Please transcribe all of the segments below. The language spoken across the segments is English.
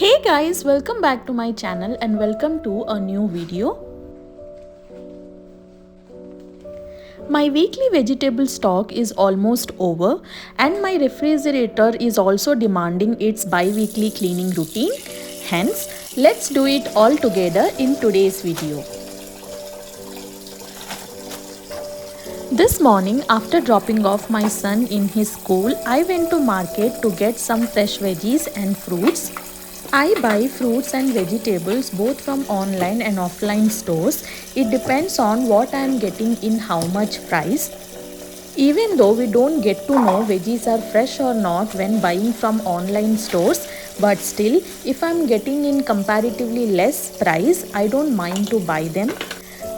Hey guys, welcome back to my channel and welcome to a new video. My weekly vegetable stock is almost over and my refrigerator is also demanding its bi-weekly cleaning routine. Hence, let's do it all together in today's video. This morning, after dropping off my son in his school, I went to market to get some fresh veggies and fruits. I buy fruits and vegetables both from online and offline stores. It depends on what I am getting in how much price. Even though we don't get to know veggies are fresh or not when buying from online stores, but still, if I am getting in comparatively less price, I don't mind to buy them.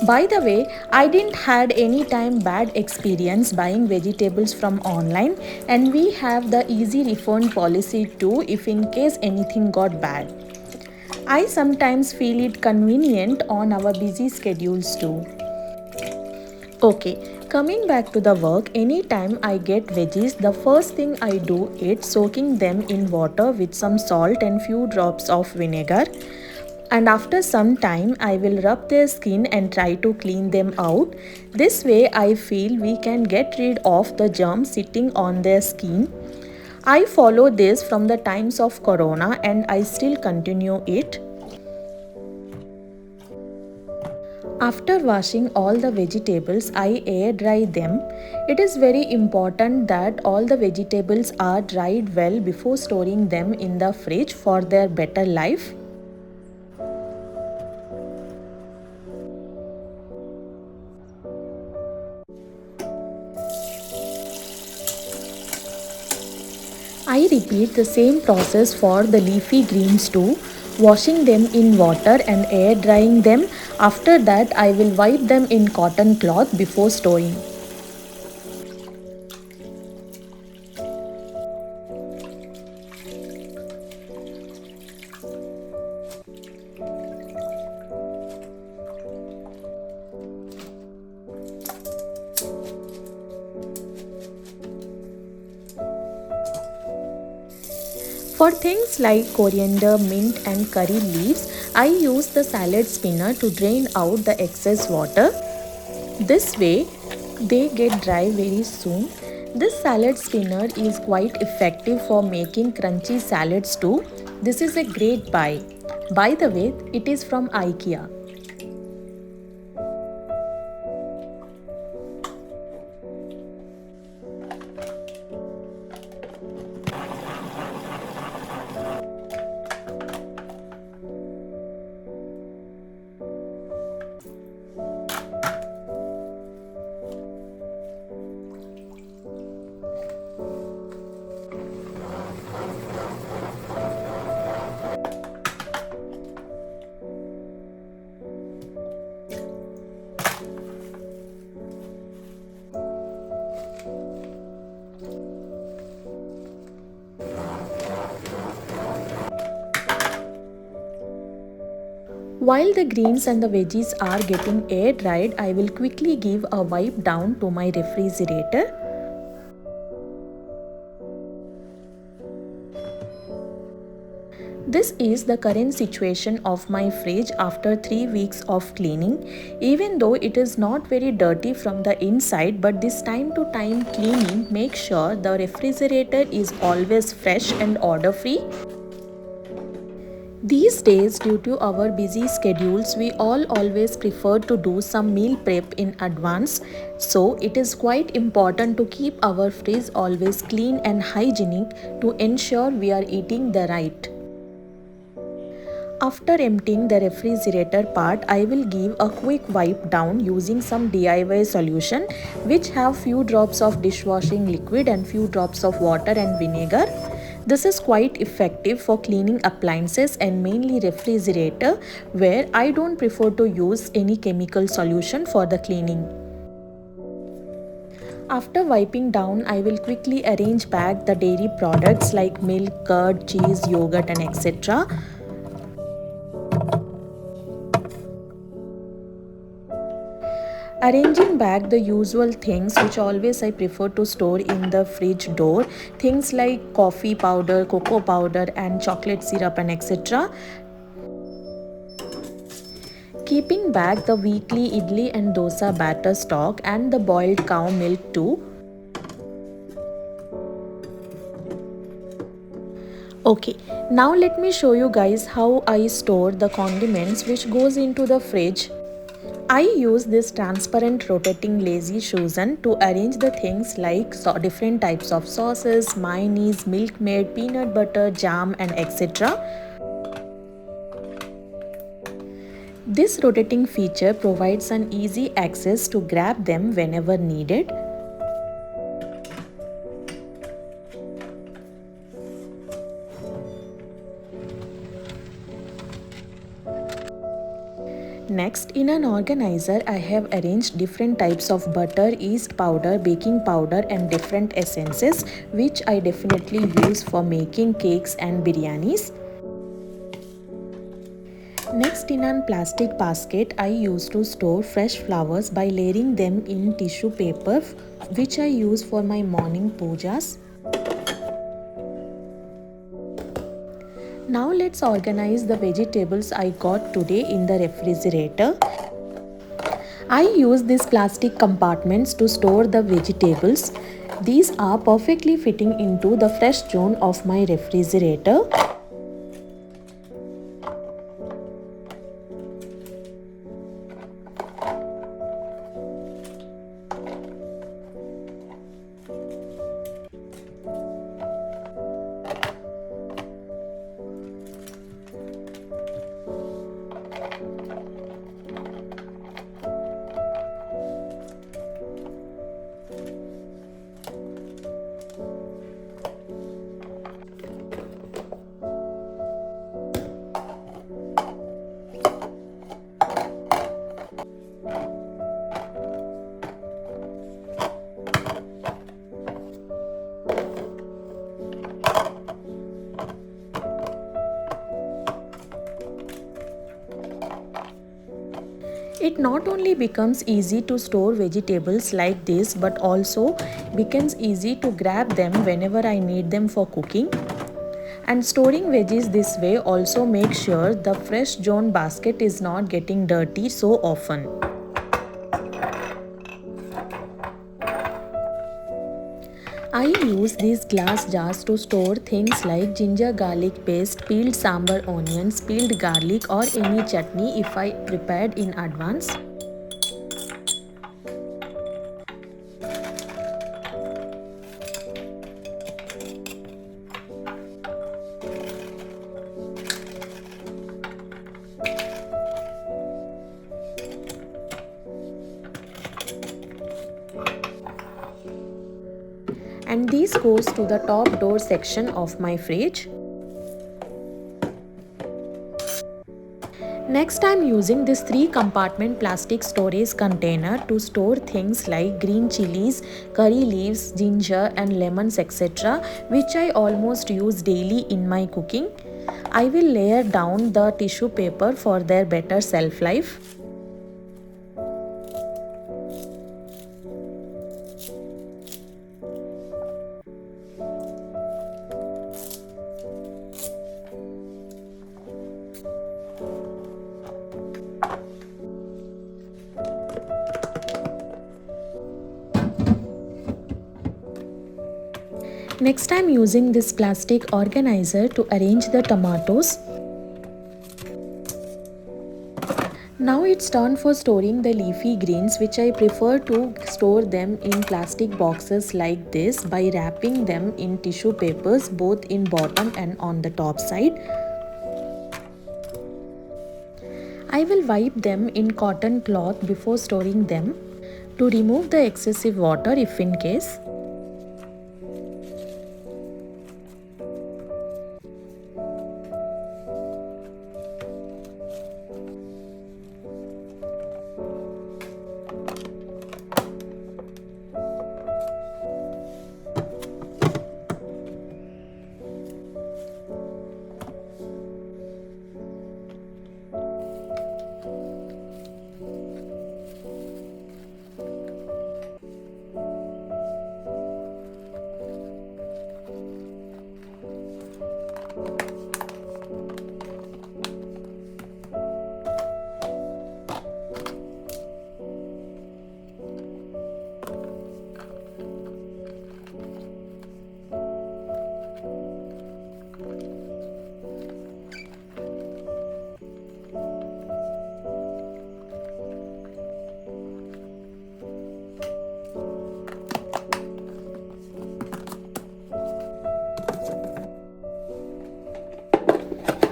By the way, I didn't had any time bad experience buying vegetables from online, and we have the easy refund policy too if in case anything got bad. I sometimes feel it convenient on our busy schedules too. Okay, coming back to the work, anytime I get veggies, the first thing I do is soaking them in water with some salt and few drops of vinegar. And after some time, I will rub their skin and try to clean them out. This way, I feel we can get rid of the germs sitting on their skin. I follow this from the times of Corona and I still continue it. After washing all the vegetables, I air dry them. It is very important that all the vegetables are dried well before storing them in the fridge for their better life. I repeat the same process for the leafy greens too, washing them in water and air drying them. After that, I will wipe them in cotton cloth before storing. For things like coriander, mint and curry leaves, I use the salad spinner to drain out the excess water. This way, they get dry very soon. This salad spinner is quite effective for making crunchy salads too. This is a great buy. By the way, it is from IKEA. While the greens and the veggies are getting air dried, I will quickly give a wipe down to my refrigerator. This is the current situation of my fridge after 3 weeks of cleaning. Even though it is not very dirty from the inside, but this time to time cleaning makes sure the refrigerator is always fresh and odor free. These days, due to our busy schedules, we all always prefer to do some meal prep in advance. So, it is quite important to keep our fridge always clean and hygienic to ensure we are eating the right. After emptying the refrigerator part, I will give a quick wipe down using some DIY solution which have few drops of dishwashing liquid and few drops of water and vinegar. This is quite effective for cleaning appliances and mainly refrigerator, where I don't prefer to use any chemical solution for the cleaning. After wiping down, I will quickly arrange back the dairy products like milk, curd, cheese, yogurt and etc. Arranging back the usual things which always I prefer to store in the fridge door, things like coffee powder, cocoa powder and chocolate syrup and etc. Keeping back the weekly idli and dosa batter stock and the boiled cow milk too. Okay, now let me show you guys how I store the condiments which goes into the fridge. I use this transparent rotating lazy Susan to arrange the things like different types of sauces, mayonnaise, milk maid, peanut butter, jam and etc. This rotating feature provides an easy access to grab them whenever needed. Next, in an organizer, I have arranged different types of butter, yeast powder, baking powder and different essences which I definitely use for making cakes and biryanis. Next, in a plastic basket, I used to store fresh flowers by layering them in tissue paper which I use for my morning pujas. Now let's organize the vegetables I got today in the refrigerator. I use these plastic compartments to store the vegetables. These are perfectly fitting into the fresh zone of my refrigerator. It not only becomes easy to store vegetables like this but also becomes easy to grab them whenever I need them for cooking. And storing veggies this way also makes sure the fresh zone basket is not getting dirty so often. I use these glass jars to store things like ginger garlic paste, peeled sambar onions, peeled garlic or any chutney if I prepared in advance. And this goes to the top door section of my fridge. Next, I am using this 3-compartment plastic storage container to store things like green chilies, curry leaves, ginger and lemons etc. which I almost use daily in my cooking. I will layer down the tissue paper for their better shelf life. Next, I am using this plastic organizer to arrange the tomatoes. Now it's turn for storing the leafy greens, which I prefer to store them in plastic boxes like this by wrapping them in tissue papers both in bottom and on the top side. I will wipe them in cotton cloth before storing them to remove the excessive water if in case.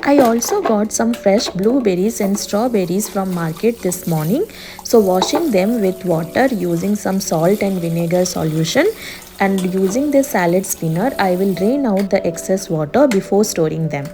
I also got some fresh blueberries and strawberries from market this morning. So washing them with water using some salt and vinegar solution and using this salad spinner, I will drain out the excess water before storing them.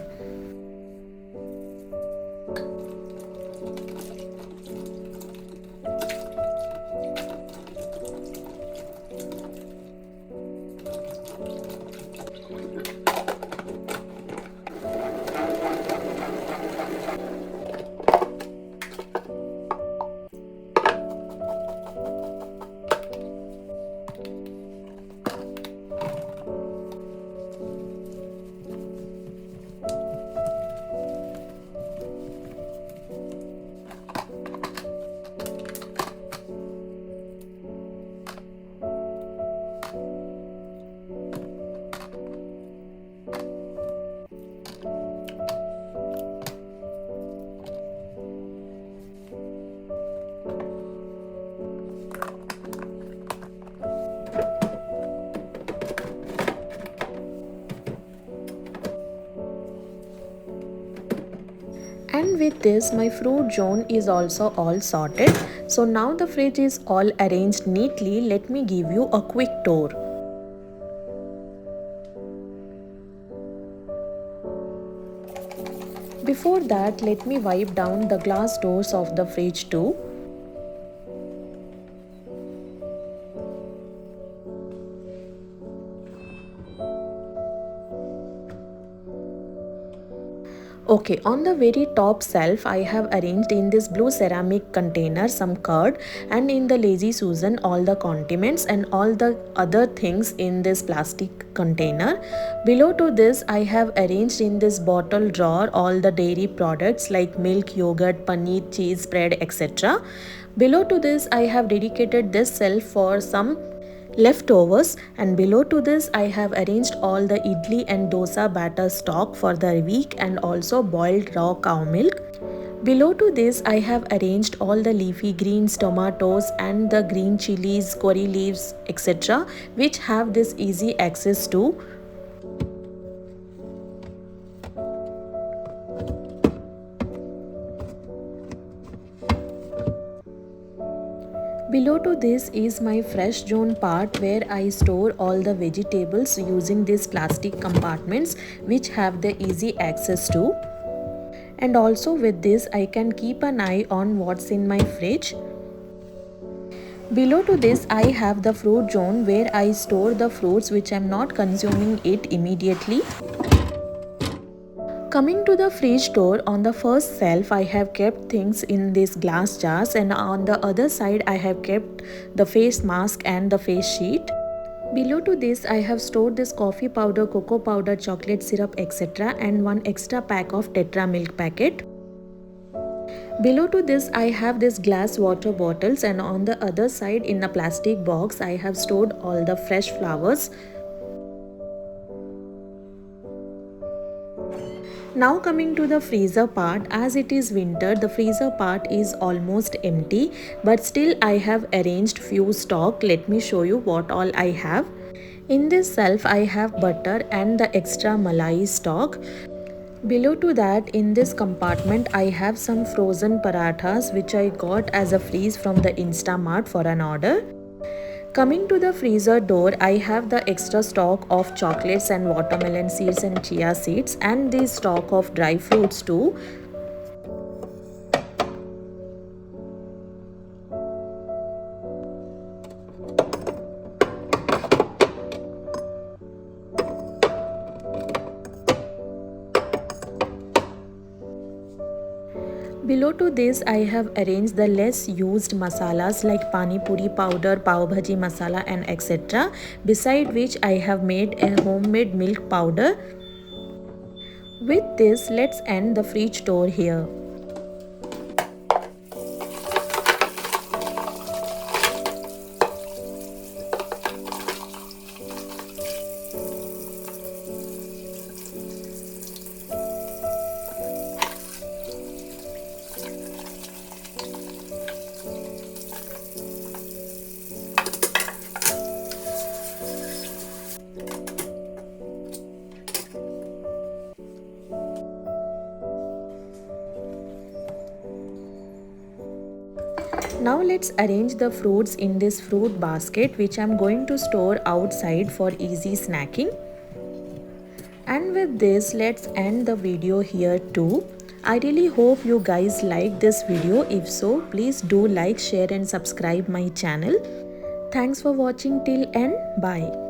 And with this my fruit zone is also all sorted. So now the fridge is all arranged neatly. Let me give you a quick tour. Before that, let me wipe down the glass doors of the fridge too. Okay, on the very top shelf I have arranged in this blue ceramic container some curd, and in the lazy Susan all the condiments and all the other things in this plastic container. Below to this I have arranged in this bottle drawer all the dairy products like milk, yogurt, paneer, cheese, bread, etc. Below to this I have dedicated this shelf for some leftovers, and below to this I have arranged all the idli and dosa batter stock for the week and also boiled raw cow milk. Below to this I have arranged all the leafy greens, tomatoes and the green chilies, curry leaves, etc., which have this easy access to. Below to this is my fresh zone part where I store all the vegetables using these plastic compartments which have the easy access to. And also with this I can keep an eye on what's in my fridge. Below to this I have the fruit zone where I store the fruits which I'm not consuming it immediately. Coming to the fridge door, on the first shelf I have kept things in these glass jars, and on the other side I have kept the face mask and the face sheet. Below to this I have stored this coffee powder, cocoa powder, chocolate syrup, etc., and one extra pack of Tetra milk packet. Below to this I have this glass water bottles, and on the other side in a plastic box I have stored all the fresh flowers. Now coming to the freezer part, as it is winter, the freezer part is almost empty, but still I have arranged few stock. Let me show you what all I have. In this shelf I have butter and the extra malai stock. Below to that, in this compartment I have some frozen parathas which I got as a freeze from the Instamart for an order. Coming to the freezer door, I have the extra stock of chocolates and watermelon seeds and chia seeds, and the stock of dry fruits too. Below to this I have arranged the less used masalas like pani puri powder, pav bhaji masala and etc., beside which I have made a homemade milk powder. With this, let's end the fridge tour here. Now let's arrange the fruits in this fruit basket which I'm going to store outside for easy snacking. And with this, let's end the video here too. I really hope you guys like this video. If so, please do like, share and subscribe my channel. Thanks for watching till end. Bye.